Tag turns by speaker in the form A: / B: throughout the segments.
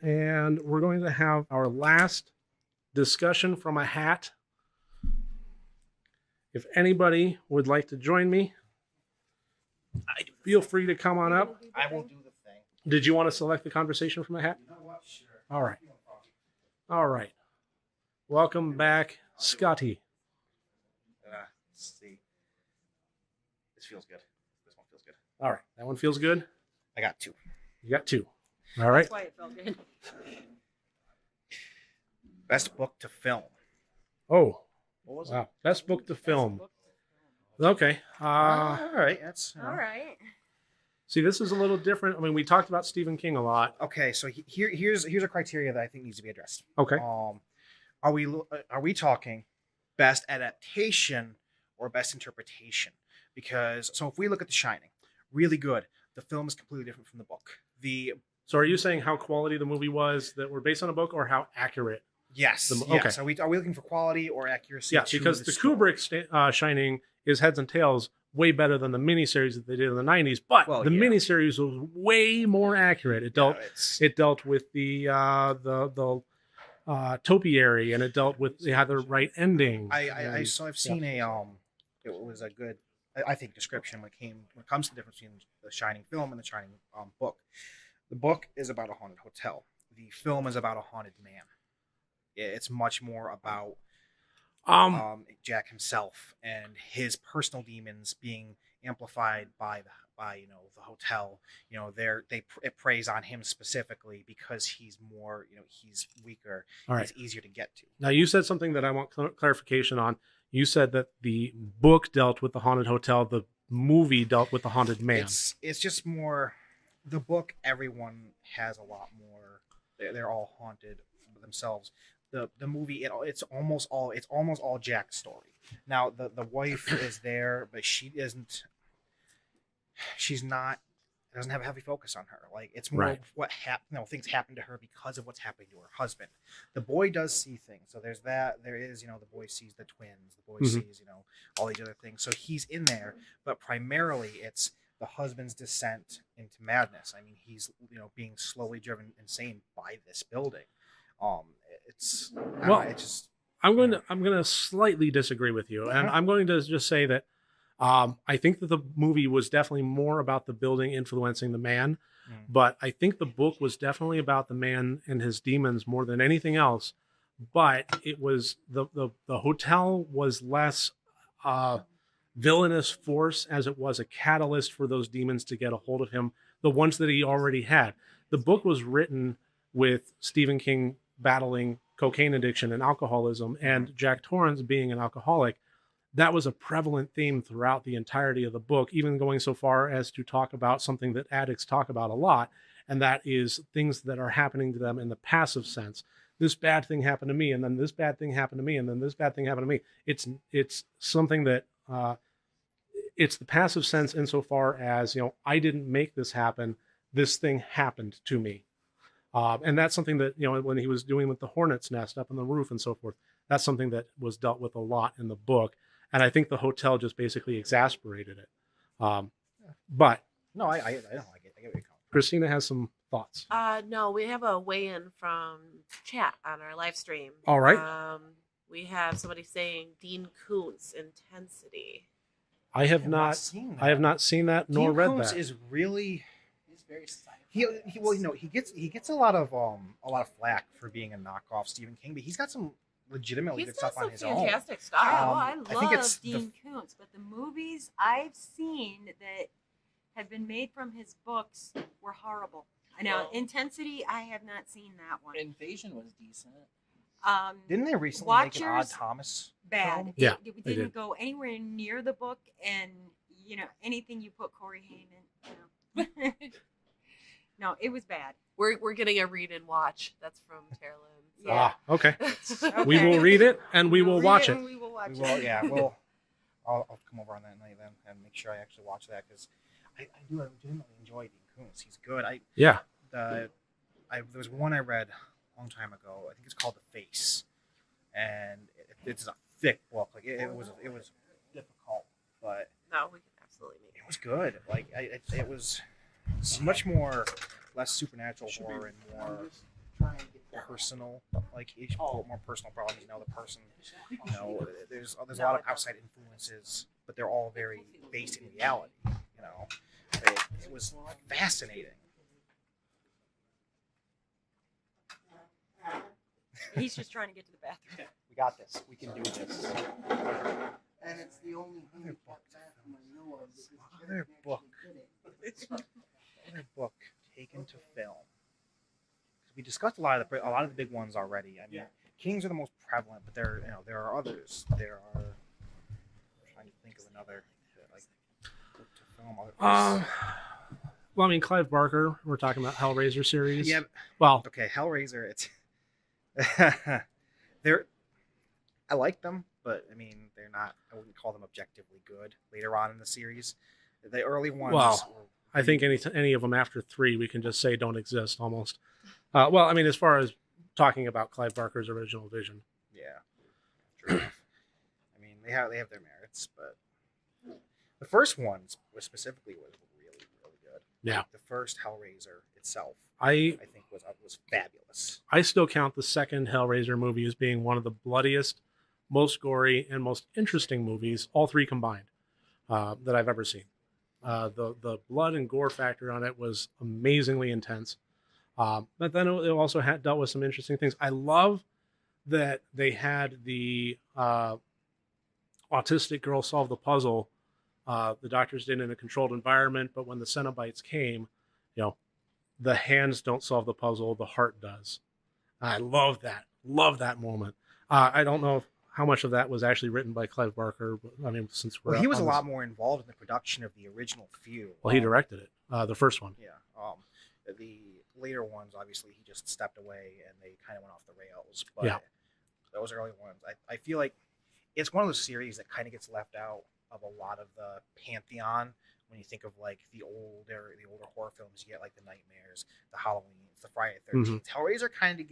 A: and we're going to have our last discussion from a hat. If anybody would like to join me, feel free to come on up.
B: I will do the thing.
A: Did you want to select the conversation from a hat?
B: You know what? Sure.
A: All right. All right. Welcome back, Scotty.
B: Let's see. This feels good. This one feels good.
A: All right. That one feels good?
B: I got 2.
A: You got 2. All right.
C: That's why it felt good.
B: Best book to film.
A: Oh,
B: What was
A: wow. Best book to film. Okay.
B: All right. That's
C: All right.
A: See, this is a little different. I mean, we talked about Stephen King a lot.
B: okay. So here's a criteria that I think needs to be addressed.
A: Okay.
B: Are we talking best adaptation or best interpretation? Because if we look at The Shining, really good. The film is completely different from the book.
A: So are you saying how quality the movie was that were based on a book, or how accurate?
B: Yes.
A: Okay.
B: Yes. Are we looking for quality or accuracy?
A: Yeah,
B: to
A: because the
B: story?
A: Kubrick Shining is heads and tails way better than the miniseries that they did in the 90s, but the miniseries was way more accurate. It dealt with the topiary, and it dealt with it had the right ending.
B: I've seen it was a good, I think, description when it comes to the difference between the Shining film and the Shining book. The book is about a haunted hotel. The film is about a haunted man. It's much more about Jack himself and his personal demons being amplified by the hotel. It preys on him specifically because he's more, he's weaker.
A: All right.
B: He's easier to get to.
A: Now, you said something that I want clarification on. You said that the book dealt with the haunted hotel, the movie dealt with the haunted man.
B: It's just more. The book, everyone has a lot more. They're all haunted themselves. The movie, it's almost all Jack's story. Now the wife is there, but she isn't. She's not. It doesn't have a heavy focus on her. Like, it's more
A: right.
B: what things happen to her because of what's happening to her husband. The boy does see things, so there's that. There is, the boy sees the twins. The boy sees, all these other things. So he's in there, but primarily it's the husband's descent into madness. I mean, he's being slowly driven insane by this building.
A: I'm going to slightly disagree with you, and I'm going to just say that I think that the movie was definitely more about the building influencing the man, but I think the book was definitely about the man and his demons more than anything else. But it was the hotel was less villainous force as it was a catalyst for those demons to get a hold of him, the ones that he already had. The book was written with Stephen King battling cocaine addiction and alcoholism, and Jack Torrance being an alcoholic. That was a prevalent theme throughout the entirety of the book, even going so far as to talk about something that addicts talk about a lot, and that is things that are happening to them in the passive sense. This bad thing happened to me, and then this bad thing happened to me, and then this bad thing happened to me. It's something that it's the passive sense insofar as, I didn't make this happen. This thing happened to me. And that's something that, when he was doing with the hornet's nest up on the roof and so forth, that's something that was dealt with a lot in the book. And I think the hotel just basically exasperated it. But
B: no, I don't like it. I get what you're calling.
A: Christina has some thoughts.
C: No, we have a weigh-in from chat on our live stream.
A: All right.
C: We have somebody saying Dean Koontz Intensity.
A: I have not seen that nor read that.
B: Is really.
D: He's very sci-fi.
B: He gets a lot of flack for being a knockoff Stephen King, but he's got some legitimately good stuff on his own.
C: Fantastic stuff.
D: I
B: think
D: love
B: it's
D: Dean Koontz, but the movies I've seen that have been made from his books were horrible. I know Intensity. I have not seen that one.
E: Invasion was decent.
B: Didn't they recently make an Odd Thomas?
D: Bad.
B: Film?
A: Yeah,
D: it didn't go anywhere near the book, and anything you put Corey Haim in. No, it was bad.
C: We're getting a read and watch. That's from Carolyn.
D: Yeah.
A: Okay.
D: Okay.
A: We will read it and we will watch it.
D: We will watch it.
B: Well, yeah. I'll come over on that night then and make sure I actually watch that, because I legitimately enjoy Dean Koontz. He's good. There was one I read a long time ago. I think it's called The Face, and it's a thick book. Like it was difficult, but
C: No, we can absolutely make
B: it was good. Like it was much more less supernatural horror and more personal, like each more personal problems. The person, there's a lot of outside influences, but they're all very based in reality. It was fascinating.
D: He's just trying to get to the bathroom.
B: We got this. We can do this.
E: And it's the only
B: Other book.
E: bathroom I know of.
B: Other book. Other book taken to film. We discussed a lot of the big ones already. I mean, Kings are the most prevalent, but there are others. There are. I'm trying to think of another like book to film.
A: Well, I mean, Clive Barker. We're talking about Hellraiser series.
B: Yeah.
A: Well,
B: Okay, Hellraiser. It's I like them, but I mean, they're not. I wouldn't call them objectively good. Later on in the series, the early ones.
A: Well, I think any of them after 3, we can just say don't exist almost. Well, I mean, as far as talking about Clive Barker's original vision.
B: Yeah. True enough. I mean, they have their merits, but the first one was really good.
A: Yeah.
B: Like, the first Hellraiser itself,
A: I
B: think was fabulous.
A: I still count the second Hellraiser movie as being one of the bloodiest, most gory, and most interesting movies, all 3 combined, that I've ever seen. The blood and gore factor on it was amazingly intense. But then it also dealt with some interesting things. I love that they had the autistic girl solve the puzzle. The doctors did in a controlled environment, but when the Cenobites came, the hands don't solve the puzzle, the heart does. I love that. Love that moment. I don't know how much of that was actually written by Clive Barker, but I mean, since
B: he was a lot more involved in the production of the original few.
A: Well, he directed it, the first one.
B: Yeah. The later ones, obviously, he just stepped away and they kind of went off the rails. But those early ones, I feel like it's one of those series that kind of gets left out of a lot of the pantheon. When you think of like the older horror films, you get like the Nightmares, the Halloweens, the Friday the 13th. Hellraiser kind of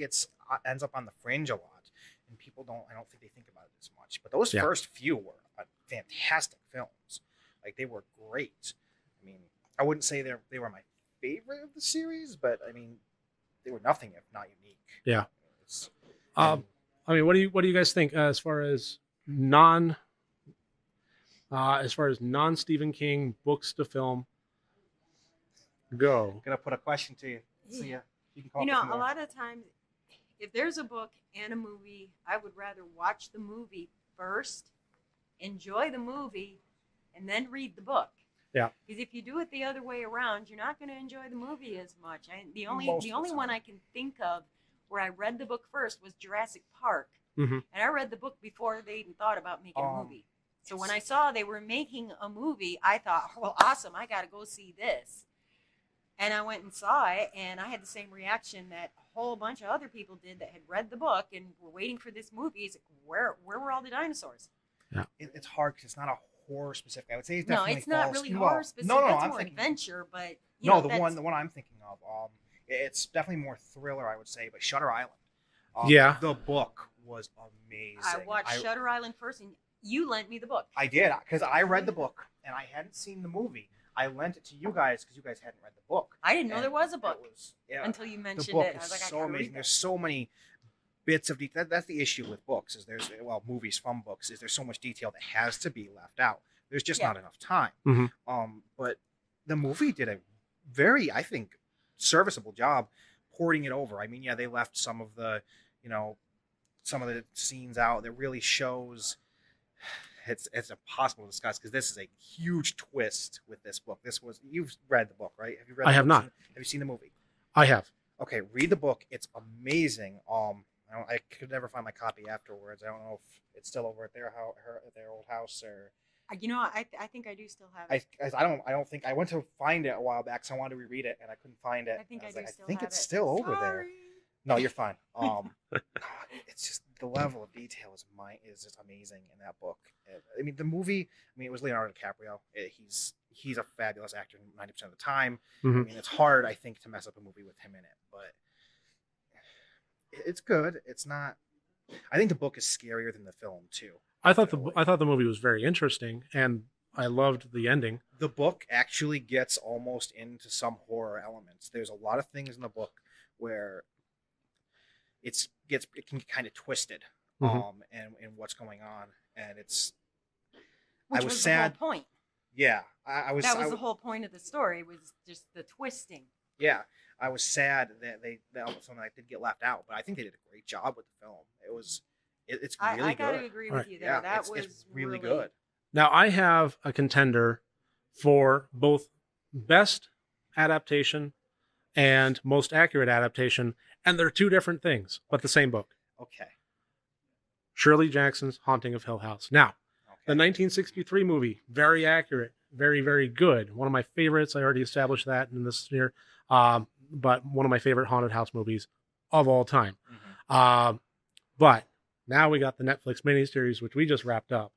B: ends up on the fringe a lot, and people I don't think they think about it as much. But those first few were fantastic films. Like, they were great. I mean, I wouldn't say they were my favorite of the series, but I mean, they were nothing if not unique.
A: Yeah. I mean, what do you guys think as far as non Stephen King books to film go?
B: I'm gonna put a question to you. See ya. You can call
D: A lot of times, if there's a book and a movie, I would rather watch the movie first, enjoy the movie, and then read the book.
A: Yeah.
D: Because if you do it the other way around, you're not going to enjoy the movie as much. The only one I can think of where I read the book first was Jurassic Park, and I read the book before they even thought about making a movie. So when I saw they were making a movie, I thought, well, awesome, I got to go see this. And I went and saw it, and I had the same reaction that a whole bunch of other people did that had read the book and were waiting for this movie. It's like, where were all the dinosaurs?
A: Yeah.
B: It's hard because it's not a horror specific. I would say
D: it's not really horror specific.
B: No,
D: it's
B: I'm
D: more
B: thinking
D: adventure, but
B: the one I'm thinking of. It's definitely more thriller, I would say. But Shutter Island. The book was amazing.
D: I watched Shutter Island first, and you lent me the book.
B: I did, because I read the book and I hadn't seen the movie. I lent it to you guys because you guys hadn't read the book.
D: I didn't know there was a book until you mentioned it.
B: I was like, so amazing. There's so many bits of detail. That's the issue with books. Is movies from books. Is there's so much detail that has to be left out. There's just not enough time. But the movie did a very, I think, serviceable job porting it over. I mean, they left some of the scenes out that really shows. It's impossible to discuss because this is a huge twist with this book. You've read the book, right? Have you read?
A: I have not.
B: Have you seen the movie?
A: I have.
B: Okay, read the book. It's amazing. I could never find my copy afterwards. I don't know if it's still over at their old house or.
D: I think I do still have it.
B: I don't think I went to find it a while back, so I wanted to reread it and I couldn't find it.
D: I think
B: it's still over there. No, you're fine. It's just the level of detail is just amazing in that book. I mean, the movie. I mean, it was Leonardo DiCaprio. He's a fabulous actor 90% of the time. I mean, it's hard, I think, to mess up a movie with him in it, but it's good. It's not. I think the book is scarier than the film too.
A: I thought the movie was very interesting, and I loved the ending.
B: The book actually gets almost into some horror elements. There's a lot of things in the book where it can get kind of twisted, and what's going on, and
D: Which
B: I was
D: the
B: sad.
D: whole point.
B: Yeah, I was.
D: That was the whole point of the story, was just the twisting.
B: Yeah, I was sad that something like did get left out, but I think they did a great job with the film. It's really
D: I
B: good.
D: gotta agree with you there.
B: Yeah,
D: That was
B: it's really good.
A: Now I have a contender for both best adaptation and most accurate adaptation, and they're two different things, but the same book.
B: Okay.
A: Shirley Jackson's Haunting of Hill House. Now, the
B: Okay.
A: 1963 movie, very accurate, very, very good. One of my favorites. I already established that in this year. But one of my favorite haunted house movies of all time. But now we got the Netflix miniseries, which we just wrapped up.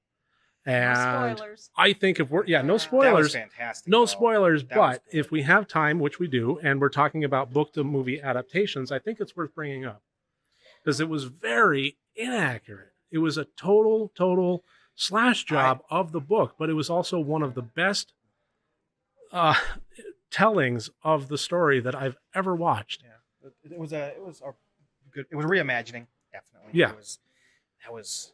A: And
D: No spoilers.
A: I think if we're, no
B: That was
A: spoilers,
B: fantastic.
A: no
B: though.
A: spoilers,
B: That was
A: but if we have time, which we do, and we're talking about book to movie adaptations, I think it's worth bringing up because it was very inaccurate. It was a total slash job of the book, but it was also one of the best tellings of the story that I've ever watched.
B: Yeah, it was a good. It was reimagining, definitely.
A: Yeah.
B: That was.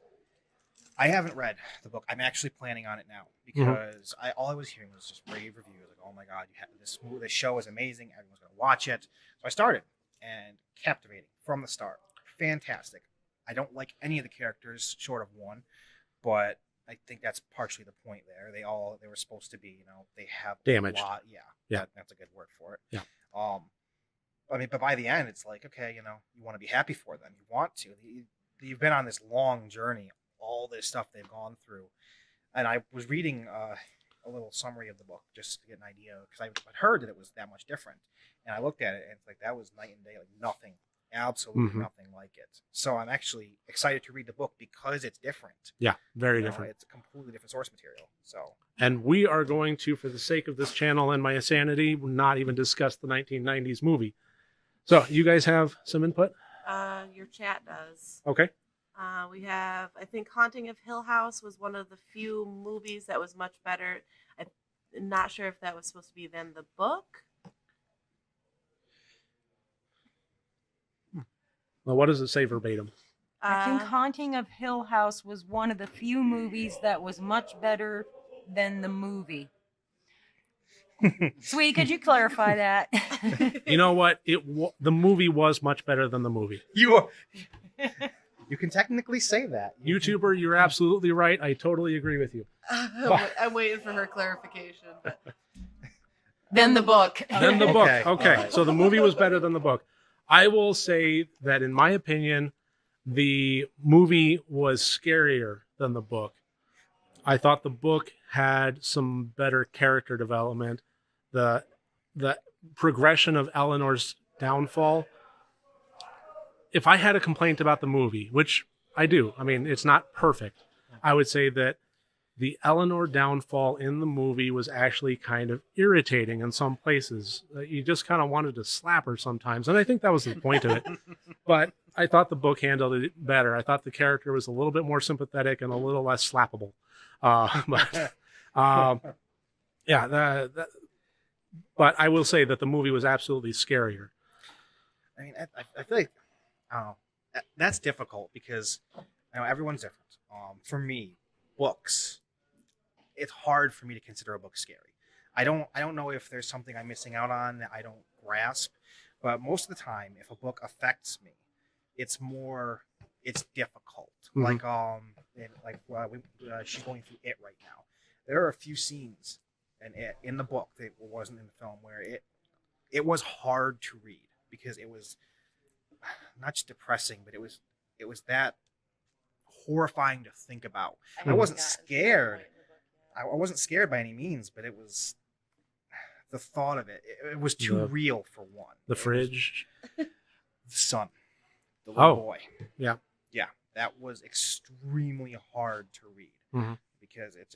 B: I haven't read the book. I'm actually planning on it now because all I was hearing was just rave reviews. Like, oh my god, this show is amazing. Everyone's gonna watch it. So I started, and captivating from the start. Fantastic. I don't like any of the characters short of one, but I think that's partially the point there. They were supposed to be, they have
A: Damaged.
B: a lot.
A: Yeah.
B: That's a good word for it.
A: Yeah.
B: I mean, but by the end, it's like, okay, you want to be happy for them. You want to. You've been on this long journey, all this stuff they've gone through. And I was reading a little summary of the book just to get an idea, because I heard that it was that much different. And I looked at it, and it's like, that was night and day, like nothing. Absolutely nothing like it. So I'm actually excited to read the book because it's different.
A: Yeah, very different.
B: It's a completely different source material. So,
A: and we are going to, for the sake of this channel and my sanity, not even discuss the 1990s movie. So you guys have some input?
C: Your chat does.
A: Okay.
C: We have, I think, Haunting of Hill House was one of the few movies that was much better. I'm not sure if that was supposed to be than the book.
A: Well, what does it say verbatim?
D: I think Haunting of Hill House was one of the few movies that was much better than the movie. Sweetie, could you clarify that?
A: You know what? The movie was much better than the movie.
B: you can technically say that.
A: YouTuber, you're absolutely right. I totally agree with you.
C: I'm waiting for her clarification. But... Then the book.
A: Then the book.
B: Okay.
A: Okay.
B: All right.
A: So the movie was better than the book. I will say that, in my opinion, the movie was scarier than the book. I thought the book had some better character development. The progression of Eleanor's downfall. If I had a complaint about the movie, which I do, I mean, it's not perfect, I would say that the Eleanor downfall in the movie was actually kind of irritating in some places. You just kind of wanted to slap her sometimes, and I think that was the point of it. But I thought the book handled it better. I thought the character was a little bit more sympathetic and a little less slappable. But I will say that the movie was absolutely scarier.
B: I mean, I feel like, I don't know, that's difficult because everyone's different. For me, books, it's hard for me to consider a book scary. I don't know if there's something I'm missing out on that I don't grasp, but most of the time, if a book affects me, it's difficult.
A: Mhm.
B: She's going through it right now. There are a few scenes in the book that wasn't in the film where it was hard to read because it was not just depressing, but it was that horrifying to think about. I wasn't scared. I wasn't scared by any means, but it was the thought of it. It was too real for one.
A: The fridge.
B: The son, the little boy.
A: Yeah.
B: Yeah, that was extremely hard to read because it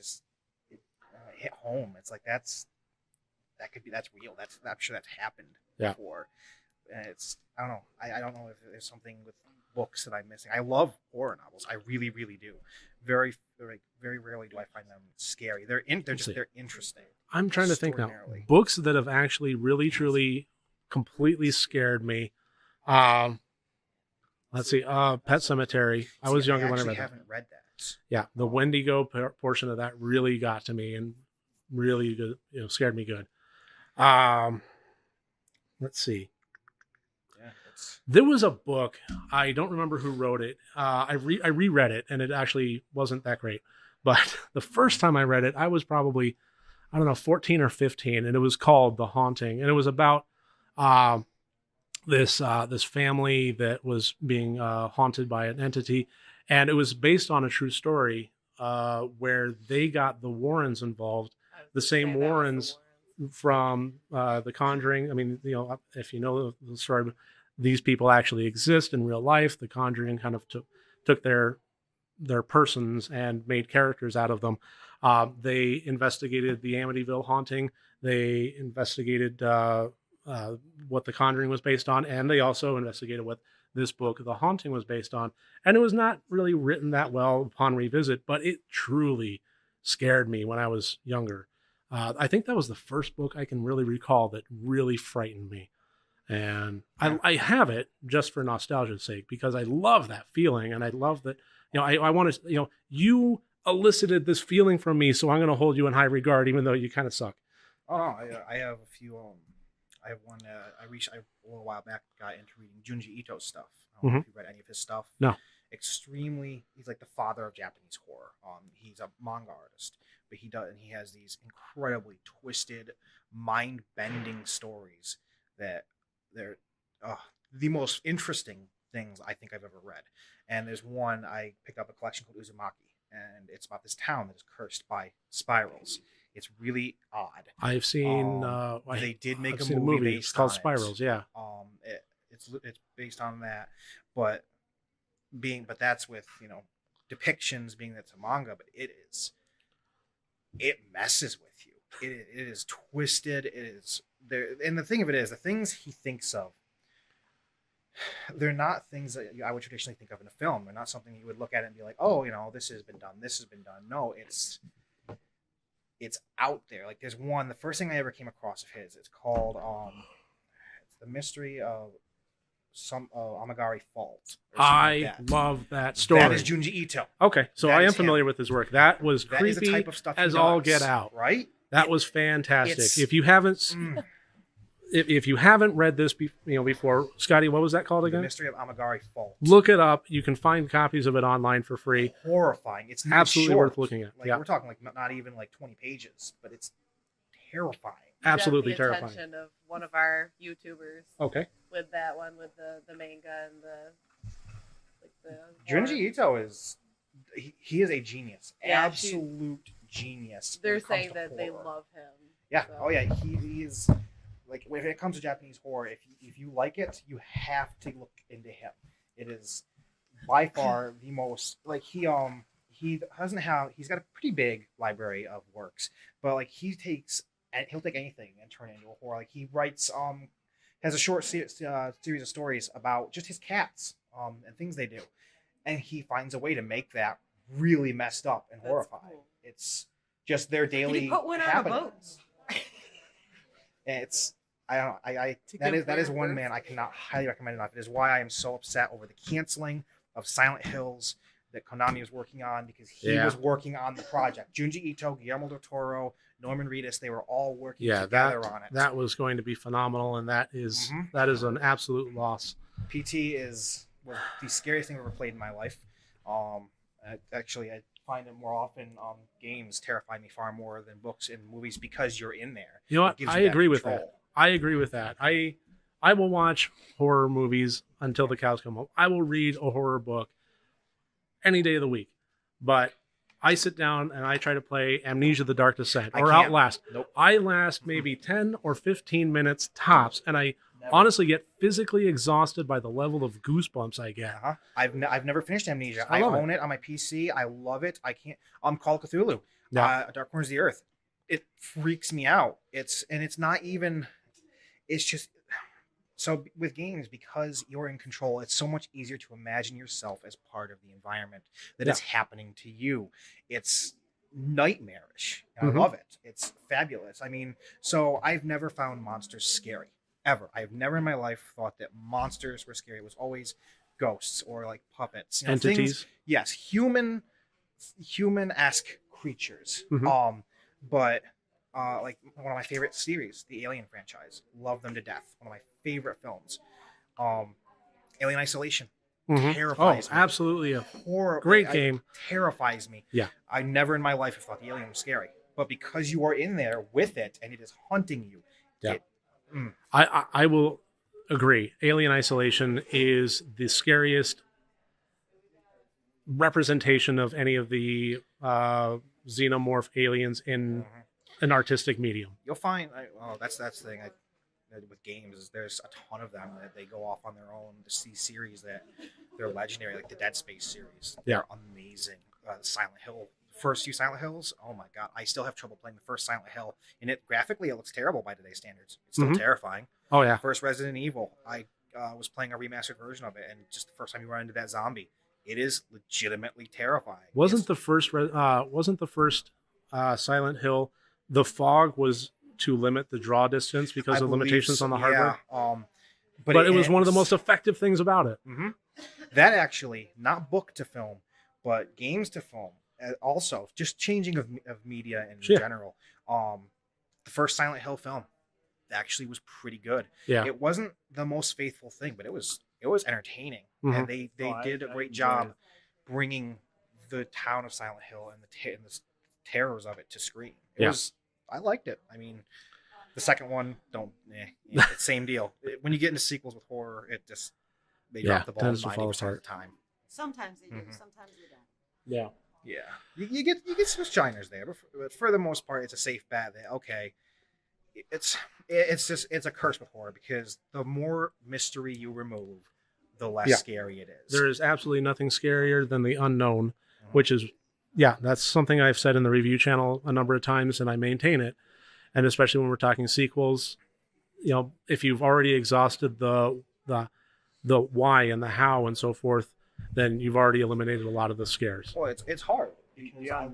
B: hit home. It's like that's real. I'm sure that's happened before. And I don't know. I don't know if there's something with books that I'm missing. I love horror novels. I really, really do. Very, very, very rarely do I find them scary. They're interesting.
A: I'm trying to think now.
B: Extraordinarily.
A: Books that have actually really, truly, completely scared me. Let's see. Pet Cemetery. I was younger when I read that.
B: haven't read that.
A: Yeah, the Wendigo portion of that really got to me and really good, scared me good. Let's see.
B: Yeah,
A: There was a book. I don't remember who wrote it. I reread it, and it actually wasn't that great. But the first time I read it, I was probably, I don't know, 14 or 15, and it was called The Haunting, and it was about this family that was being haunted by an entity, and it was based on a true story where they got the Warrens involved, the same Warrens from The Conjuring. I mean, if you know the story, these people actually exist in real life. The Conjuring kind of took their persons and made characters out of them. They investigated the Amityville haunting. They investigated what The Conjuring was based on, and they also investigated what this book, The Haunting, was based on. And it was not really written that well upon revisit, but it truly scared me when I was younger. I think that was the first book I can really recall that really frightened me. And I have it just for nostalgia's sake, because I love that feeling, and I love that, I want to, you elicited this feeling from me, so I'm going to hold you in high regard, even though you kind of suck.
B: Oh no, I have a few. I have one. A little while back got into reading Junji Ito's stuff. I don't know if you read any of his stuff.
A: No.
B: He's like the father of Japanese horror. He's a manga artist, but he has these incredibly twisted, mind-bending stories that they're the most interesting things I think I've ever read. And there's one I picked up, a collection called Uzumaki, and it's about this town that is cursed by spirals. It's really odd.
A: I've seen.
B: They did make
A: I've
B: a movie based
A: It's called
B: on
A: Spirals.
B: it.
A: Yeah.
B: It's based on that, but that's with depictions being that it's a manga, but it messes with you. It is twisted. It is there, and the thing of it is, the things he thinks of, they're not things that I would traditionally think of in a film. They're not something you would look at it and be like, oh, this has been done. This has been done. No, it's out there. Like there's one. The first thing I ever came across of his, it's called it's The Mystery of Amagari Fault.
A: I love that story.
B: That is Junji Ito.
A: Okay, so
B: That
A: I am
B: is
A: familiar
B: him.
A: with his work. That was
B: That is the
A: creepy
B: type of stuff he
A: as all
B: does,
A: get out.
B: right?
A: That was fantastic.
B: it's-
A: If you haven't, if you haven't read this, before, Scotty, what was that called
B: The
A: again?
B: Mystery of Amagari Fault.
A: Look it up. You can find copies of it online for free.
B: Horrifying. It's
A: Absolutely
B: short.
A: worth looking at.
B: Like
A: Yeah,
B: we're talking like not even like 20 pages, but it's terrifying.
A: absolutely
C: the
A: terrifying.
C: attention of one of our YouTubers
A: Okay.
C: with that one, with the manga and the
B: Junji Ito is he is a genius.
C: Yeah,
B: Absolute genius. when
C: They're
B: it comes
C: saying
B: to
C: that they
B: horror.
C: love him.
B: Yeah.
C: so.
B: Oh yeah. He is like when it comes to Japanese horror. If you like it, you have to look into him. It is by far the most like he doesn't have. He's got a pretty big library of works, but like he'll take anything and turn it into a horror. Like he writes has a short series of stories about just his cats and things they do, and he finds a way to make that really messed up and
C: That's
B: horrifying.
C: cool.
B: It's just their daily
D: He put one on a boat.
B: happenings. And it's I don't know.
C: To
B: That
C: give
B: is
C: birth.
B: one man I cannot highly recommend enough. It is why I am so upset over the canceling of Silent Hills that Konami was working on, because he
A: Yeah.
B: was working on the project. Junji Ito, Guillermo del Toro, Norman Reedus, they were all working
A: Yeah,
B: together on it.
A: that was going to be phenomenal, and that is
B: Mhm.
A: that is an absolute loss.
B: PT was the scariest thing I've ever played in my life. Actually, I find it more often games terrify me far more than books and movies, because you're in there.
A: You know
B: It
A: what?
B: gives
A: I
B: you that
A: agree with
B: control.
A: that. I agree with that. I will watch horror movies until the cows come home. I will read a horror book any day of the week. But I sit down and I try to play Amnesia: The Dark Descent
B: I
A: or
B: can't.
A: Outlast.
B: Nope.
A: I last maybe 10 or 15 minutes tops, and I
B: Never.
A: honestly get physically exhausted by the level of goosebumps I get.
B: Uh-huh. I've never finished Amnesia.
A: I
B: I
A: love
B: own it on my PC. I love it. I can't. Call of Cthulhu.
A: Yeah.
B: Dark Corners of the Earth. It freaks me out. It's not even. It's just so with games, because you're in control. It's so much easier to imagine yourself as part of the environment that
A: Yeah.
B: is happening to you. It's nightmarish. And
A: Mhm.
B: I love it. It's fabulous. I mean, so I've never found monsters scary ever. I've never in my life thought that monsters were scary. It was always ghosts or like puppets,
A: Entities.
B: yes, human-esque creatures.
A: Mhm.
B: But like one of my favorite series, the Alien franchise, love them to death. One of my favorite films. Alien Isolation
A: Oh,
B: terrifies me.
A: absolutely a
B: Horror,
A: great game.
B: terrifies me.
A: Yeah.
B: I never in my life have thought the alien was scary, but because you are in there with it and it is hunting you,
A: Yeah.
B: it,
A: I will agree. Alien Isolation is the scariest representation of any of the xenomorph aliens in an artistic medium.
B: you'll find. That's the thing. With games, is there's a ton of them that they go off on their own. To see series that they're legendary, like the Dead Space series.
A: Yeah.
B: They're amazing. Silent Hill, first few Silent Hills. Oh my god, I still have trouble playing the first Silent Hill. And it graphically, it looks terrible by today's standards. It's still terrifying.
A: Oh yeah.
B: First Resident Evil, I was playing a remastered version of it, and just the first time you run into that zombie, it is legitimately terrifying.
A: Wasn't the first Silent Hill, the fog was to limit the draw distance because
B: I
A: of
B: believe
A: limitations
B: so,
A: on the hardware?
B: Yeah,
A: but it was one of the most effective things about it.
B: That actually, not book to film, but games to film. Also, just changing of media in general. The first Silent Hill film actually was pretty good.
A: Yeah.
B: It wasn't the most faithful thing, but it was entertaining, and they did a great job bringing the town of Silent Hill and the terrors of it to screen. I liked it. I mean, the second one, it's same deal. When you get into sequels with horror, they drop the ball 90% of the time.
D: Sometimes they do, sometimes they don't.
A: Yeah.
B: Yeah, you get some shiners there, but for the most part, it's a safe bet that it's a curse with horror, because the more mystery you remove, the less scary it is.
A: There is absolutely nothing scarier than the unknown, which is, that's something I've said in the review channel a number of times, and I maintain it. And especially when we're talking sequels, if you've already exhausted the why and the how and so forth, then you've already eliminated a lot of the scares.
B: Well, it's hard because I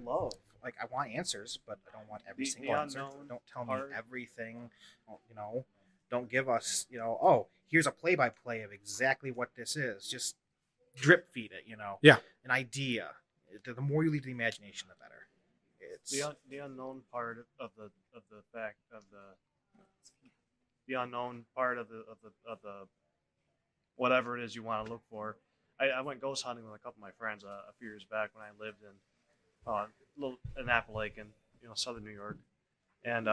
B: want answers, but I don't want every single answer. Don't tell me everything. Don't give us here's a play-by-play of exactly what this is. Just drip feed it. An idea. The more you leave to the imagination, the better. It's
F: the unknown part of the fact of the unknown part of the whatever it is you want to look for. I went ghost hunting with a couple of my friends a few years back when I lived in Appalachian, southern New York, and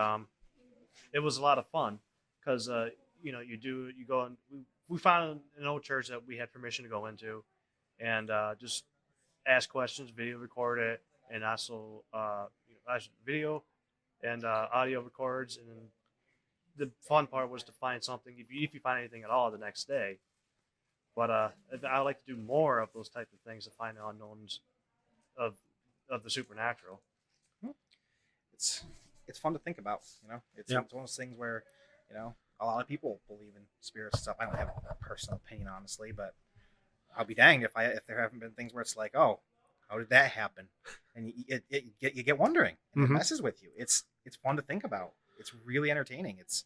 F: it was a lot of fun because you go and we found an old church that we had permission to go into, and just ask questions, video record it, and also video and audio records. And then the fun part was to find something, if you find anything at all, the next day. But I like to do more of those types of things to find the unknowns of the supernatural.
B: It's fun to think about. It's one of those things where a lot of people believe in spirits and stuff. I don't have a personal opinion, honestly, but I'll be danged if there haven't been things where it's like, oh, how did that happen? And you get wondering, and it messes with you. It's fun to think about. It's really entertaining. It's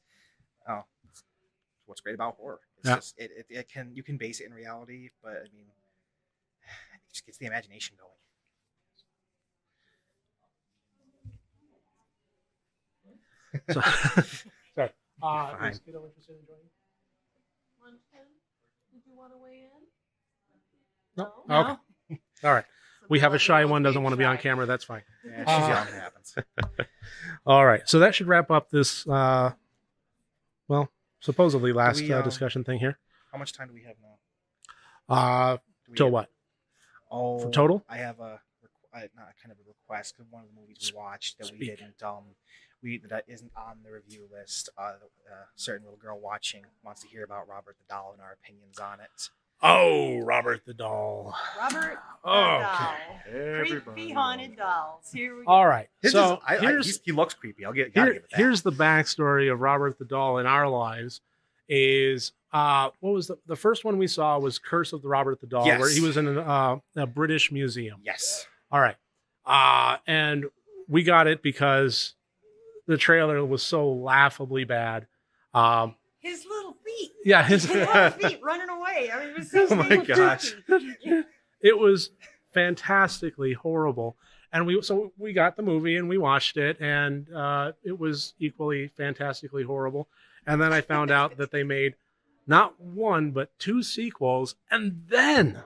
B: what's great about horror. It's just you can base it in reality, but I mean, it just gets the imagination going.
A: So, sorry.
B: Fine.
A: Is Kiddo interested in joining?
C: Did you want to weigh in?
A: No.
C: No?
A: Okay. All right. We have a shy one, doesn't want to be on camera. That's fine.
B: Yeah, she's young. It happens.
A: All right. So that should wrap up this, supposedly last discussion thing here.
B: How much time do we have now?
A: Till what?
B: Oh,
A: For total?
B: I have not kind of a request, because one of the movies we watched that we didn't that isn't on the review list. A certain little girl watching wants to hear about Robert the Doll and our opinions on it.
A: Oh, Robert the Doll.
D: Robert the
A: Oh,
D: doll.
F: Everybody
D: Creepy haunted dolls. Here we go.
A: All right.
B: His
A: So
B: he looks creepy. Gotta give it that.
A: here's the backstory of Robert the Doll in our lives. Is what was the first one we saw was Curse of the Robert the Doll,
B: Yes.
A: where he was in a British museum.
B: Yes.
A: All right. And we got it because the trailer was so laughably bad.
D: His little feet. feet.
A: Yeah, his
D: Feet running away. I mean, it was so
A: Oh my
D: stable
A: gosh.
D: turkey.
A: it was fantastically horrible. And we got the movie and we watched it, and it was equally fantastically horrible. And then I found out that they made not one but two sequels, and then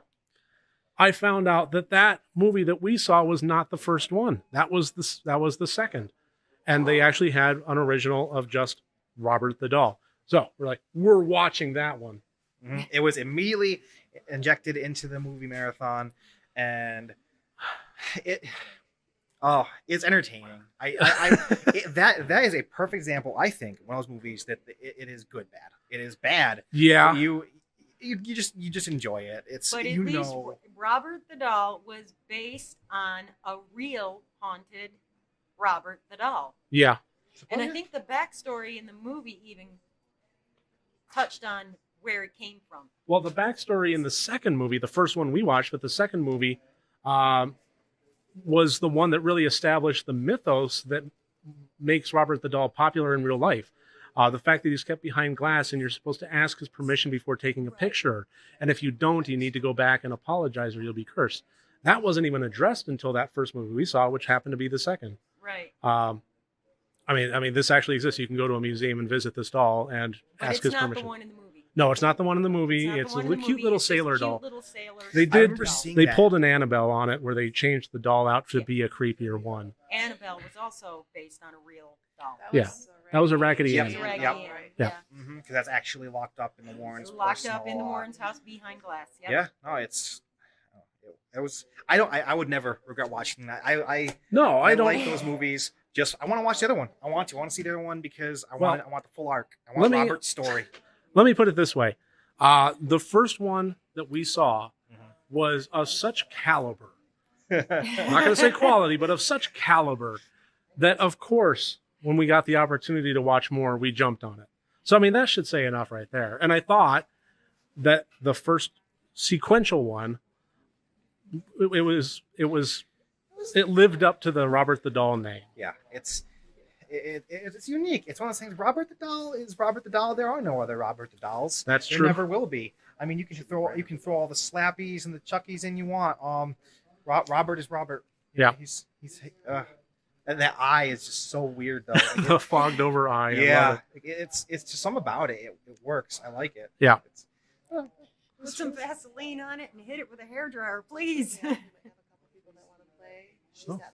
A: I found out that movie that we saw was not the first one. That was the second, and they actually had an original of just Robert the Doll. So we're watching that one.
B: Mhm. It was immediately injected into the movie marathon, and it's entertaining. That is a perfect example. I think one of those movies that it is good bad. It is bad.
A: Yeah.
B: You just enjoy it. It's
D: But at least Robert the Doll was based on a real haunted Robert the Doll.
A: Yeah.
D: And I think the backstory in the movie even touched on where it came from.
A: Well, the backstory in the second movie, the first one we watched, but the second movie was the one that really established the mythos that makes Robert the Doll popular in real life. The fact that he's kept behind glass and you're supposed to ask his permission before taking a picture. And if you don't, you need to go back and apologize or you'll be cursed. That wasn't even addressed until that first movie we saw, which happened to be the second.
D: Right.
A: I mean, this actually exists. You can go to a museum and visit this doll and ask his permission.
D: It's not the one in the movie.
A: No, it's not the one in the movie. It's a cute little sailor doll. They pulled an Annabelle on it, where they changed the doll out to be a creepier one.
D: Annabelle was also based on a real doll.
A: That was a Raggedy
B: Yep.
A: Ann.
B: Because that's actually locked up in the Warrens.
D: Locked up in the Warrens' house behind glass. Yep.
B: Yeah. No, it was. I would never regret watching that. I
A: don't
B: like those movies. I want to watch the other one. I want to see the other one because I want the full arc. I want Robert's story.
A: Let me put it this way. The first one that we saw was of such caliber. I'm not going to say quality, but of such caliber that, of course, when we got the opportunity to watch more, we jumped on it. So, I mean, that should say enough right there. And I thought that the first sequential one, it lived up to the Robert the Doll name.
B: Yeah, it's unique. It's one of those things. Robert the Doll is Robert the Doll. There are no other Robert the Dolls.
A: That's
B: there
A: true.
B: Never will be. I mean, you can throw all the Slappies and the Chuckies in you want. Robert is Robert.
A: Yeah.
B: He's and that eye is just so weird though.
A: The fogged over eye.
B: Yeah, it's just something about it. It works. I like it.
A: Yeah.
D: Put some Vaseline on it and hit it with a hairdryer, please.
A: Oh.